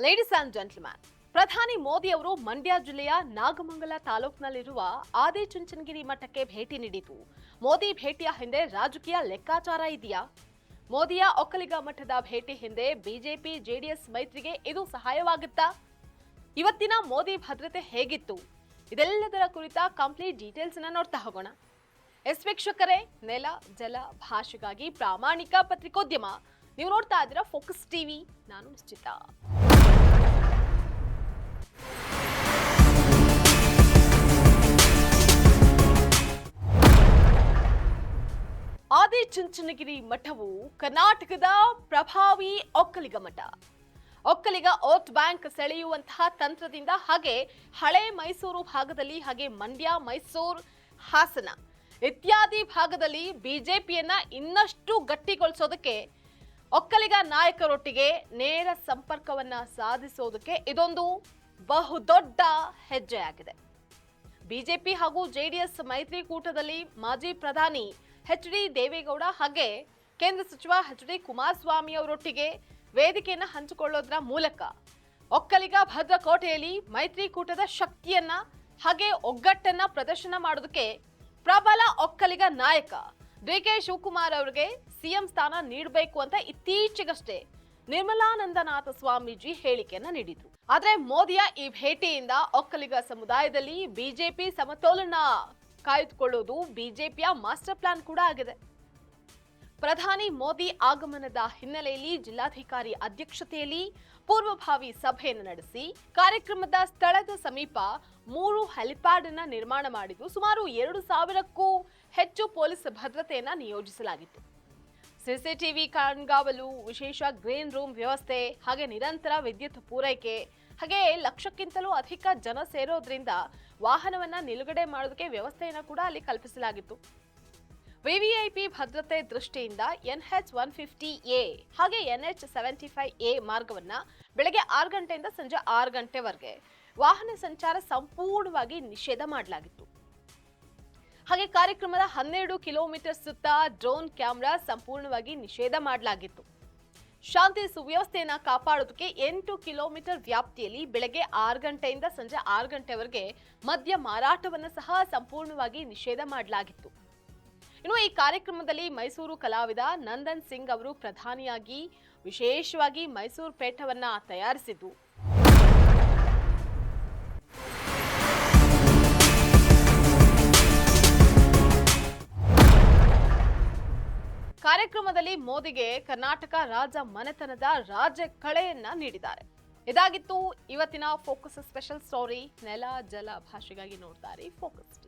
Ladies and gentleman, ಪ್ರಧಾನಿ ಮೋದಿ ಅವರು ಮಂಡ್ಯ ಜಿಲ್ಲೆಯ ನಾಗಮಂಗಲ ತಾಲೂಕಿನಲ್ಲಿರುವ ಆದಿಚುಂಚನಗಿರಿ ಮಠಕ್ಕೆ ಭೇಟಿ ನೀಡಿತು. ಮೋದಿ ಭೇಟಿಯ ಹಿಂದೆ ರಾಜಕೀಯ ಲೆಕ್ಕಾಚಾರ ಇದೆಯಾ? ಮೋದಿಯ ಒಕ್ಕಲಿಗ ಮಠದ ಭೇಟಿ ಹಿಂದೆ ಬಿಜೆಪಿ ಜೆಡಿಎಸ್ ಮೈತ್ರಿಗೆ ಇದು ಸಹಾಯವಾಗುತ್ತಾ? ಇವತ್ತಿನ ಮೋದಿ ಭದ್ರತೆ ಹೇಗಿತ್ತು? ಇದೆಲ್ಲದರ ಕುರಿತ ಕಂಪ್ಲೀಟ್ ಡೀಟೇಲ್ಸ್ ಅನ್ನು ನೋಡ್ತಾ ಹೋಗೋಣ. ವೀಕ್ಷಕರೇ, ನೆಲ ಜಲ ಭಾಷೆಗಾಗಿ ಪ್ರಾಮಾಣಿಕ ಪತ್ರಿಕೋದ್ಯಮ. ನೀವು ನೋಡ್ತಾ ಇದ್ದೀರಾ ಫೋಕಸ್ ಟಿವಿ. ನಾನು ನಿಶ್ಚಿತ. ಆದಿಚುಂಚನಗಿರಿ ಮಠವು ಕರ್ನಾಟಕದ ಪ್ರಭಾವಿ ಒಕ್ಕಲಿಗ ಮಠ. ಒಕ್ಕಲಿಗ ವೋಟ್ ಬ್ಯಾಂಕ್ ಸೆಳೆಯುವಂತಹ ತಂತ್ರದಿಂದ ಹಾಗೆ ಹಳೆ ಮೈಸೂರು ಭಾಗದಲ್ಲಿ, ಹಾಗೆ ಮಂಡ್ಯ, ಮೈಸೂರು, ಹಾಸನ ಇತ್ಯಾದಿ ಭಾಗದಲ್ಲಿ ಬಿಜೆಪಿಯನ್ನ ಇನ್ನಷ್ಟು ಗಟ್ಟಿಗೊಳಿಸೋದಕ್ಕೆ, ಒಕ್ಕಲಿಗ ನಾಯಕರೊಟ್ಟಿಗೆ ನೇರ ಸಂಪರ್ಕವನ್ನ ಸಾಧಿಸೋದಕ್ಕೆ ಇದೊಂದು ಬಹುದೊಡ್ಡ ಹೆಜ್ಜೆಯಾಗಿದೆ. ಬಿಜೆಪಿ ಹಾಗೂ ಜೆಡಿಎಸ್ ಮೈತ್ರಿಕೂಟದಲ್ಲಿ ಮಾಜಿ ಪ್ರಧಾನಿ ಎಚ್.ಡಿ. ದೇವೇಗೌಡ ಹಾಗೆ ಕೇಂದ್ರ ಸಚಿವ ಎಚ್.ಡಿ. ಕುಮಾರಸ್ವಾಮಿ ಅವರೊಟ್ಟಿಗೆ ವೇದಿಕೆಯನ್ನ ಹಂಚಿಕೊಳ್ಳೋದ್ರ ಮೂಲಕ ಒಕ್ಕಲಿಗ ಭದ್ರಕೋಟೆಯಲ್ಲಿ ಮೈತ್ರಿಕೂಟದ ಶಕ್ತಿಯನ್ನ ಹಾಗೆ ಒಗ್ಗಟ್ಟನ್ನ ಪ್ರದರ್ಶನ ಮಾಡೋದಕ್ಕೆ ಪ್ರಬಲ ಒಕ್ಕಲಿಗ ನಾಯಕ ಡಿ.ಕೆ. ಶಿವಕುಮಾರ್ ಅವರಿಗೆ ಸಿಎಂ ಸ್ಥಾನ ನೀಡಬೇಕು ಅಂತ ಇತ್ತೀಚೆಗಷ್ಟೇ ನಿರ್ಮಲಾನಂದನಾಥ ಸ್ವಾಮೀಜಿ ಹೇಳಿಕೆಯನ್ನ ನೀಡಿದ್ರು. ಆದ್ರೆ ಮೋದಿಯ ಈ ಭೇಟಿಯಿಂದ ಒಕ್ಕಲಿಗ ಸಮುದಾಯದಲ್ಲಿ ಬಿಜೆಪಿ ಸಮತೋಲನ ಕಾಯ್ದುಕೊಳ್ಳೋದು ಬಿಜೆಪಿಯ ಮಾಸ್ಟರ್ ಪ್ಲಾನ್ ಕೂಡ ಆಗಿದೆ. ಪ್ರಧಾನಿ ಮೋದಿ ಆಗಮನದ ಹಿನ್ನೆಲೆಯಲ್ಲಿ ಜಿಲ್ಲಾಧಿಕಾರಿ ಅಧ್ಯಕ್ಷತೆಯಲ್ಲಿ ಪೂರ್ವಭಾವಿ ಸಭೆಯನ್ನು ನಡೆಸಿ ಕಾರ್ಯಕ್ರಮದ ಸ್ಥಳದ ಸಮೀಪ 3 ಹೆಲಿಪ್ಯಾಡ್ ಅನ್ನ ನಿರ್ಮಾಣ ಮಾಡಿದ್ದು ಸುಮಾರು 2,000ಕ್ಕೂ ಹೆಚ್ಚು ಪೊಲೀಸ್ ಭದ್ರತೆಯನ್ನ ನಿಯೋಜಿಸಲಾಗಿತ್ತು. ಸಿಸಿಟಿವಿ ಕಣ್ಗಾವಲು, ವಿಶೇಷ ಗ್ರೀನ್ ರೂಮ್ ವ್ಯವಸ್ಥೆ, ಹಾಗೆ ನಿರಂತರ ವಿದ್ಯುತ್ ಪೂರೈಕೆ, ಹಾಗೆ 1,00,000ಕ್ಕಿಂತಲೂ ಅಧಿಕ ಜನ ಸೇರೋದ್ರಿಂದ ವಾಹನವನ್ನ ನಿಲುಗಡೆ ಮಾಡೋದಕ್ಕೆ ವ್ಯವಸ್ಥೆಯನ್ನ ಕೂಡ ಅಲ್ಲಿ ಕಲ್ಪಿಸಲಾಗಿತ್ತು. ವಿವಿಐಪಿ ಭದ್ರತೆ ದೃಷ್ಟಿಯಿಂದ NH-150A ಹಾಗೆ NH-75A ಮಾರ್ಗವನ್ನ ಬೆಳಗ್ಗೆ 6 ಗಂಟೆಯಿಂದ ಸಂಜೆ 6 ಗಂಟೆವರೆಗೆ ವಾಹನ ಸಂಚಾರ ಸಂಪೂರ್ಣವಾಗಿ ನಿಷೇಧ ಮಾಡಲಾಗಿತ್ತು. ಹಾಗೆ ಕಾರ್ಯಕ್ರಮದ 12 ಕಿಲೋಮೀಟರ್ ಸುತ್ತ ಡ್ರೋನ್ ಕ್ಯಾಮೆರಾ ಸಂಪೂರ್ಣವಾಗಿ ನಿಷೇಧ ಮಾಡಲಾಗಿತ್ತು. ಶಾಂತಿ ಸುವ್ಯವಸ್ಥೆಯನ್ನ ಕಾಪಾಡೋದಕ್ಕೆ 8 ಕಿಲೋಮೀಟರ್ ವ್ಯಾಪ್ತಿಯಲ್ಲಿ ಬೆಳಗ್ಗೆ 6 ಗಂಟೆಯಿಂದ ಸಂಜೆ 6 ಗಂಟೆವರೆಗೆ ಮದ್ಯ ಮಾರಾಟವನ್ನು ಸಹ ಸಂಪೂರ್ಣವಾಗಿ ನಿಷೇಧ ಮಾಡಲಾಗಿತ್ತು. ಇನ್ನು ಈ ಕಾರ್ಯಕ್ರಮದಲ್ಲಿ ಮೈಸೂರು ಕಲಾವಿದ ನಂದನ್ ಸಿಂಗ್ ಅವರು ಪ್ರಧಾನಿಯಾಗಿ ವಿಶೇಷವಾಗಿ ಮೈಸೂರು ಪೇಟವನ್ನ ತಯಾರಿಸಿದ್ದು, ಕಾರ್ಯಕ್ರಮದಲ್ಲಿ ಮೋದಿಗೆ ಕರ್ನಾಟಕ ರಾಜ ಮನೆತನದ ರಾಜ ಕಳೆಯನ್ನ ನೀಡಿದ್ದಾರೆ. ಇದಾಗಿತ್ತು ಇವತ್ತಿನ ಫೋಕಸ್ ಸ್ಪೆಷಲ್ ಸ್ಟೋರಿ. ನೆಲ ಜಲ ಭಾಷೆಗಾಗಿ ನೋಡ್ತಾರೆ ಫೋಕಸ್.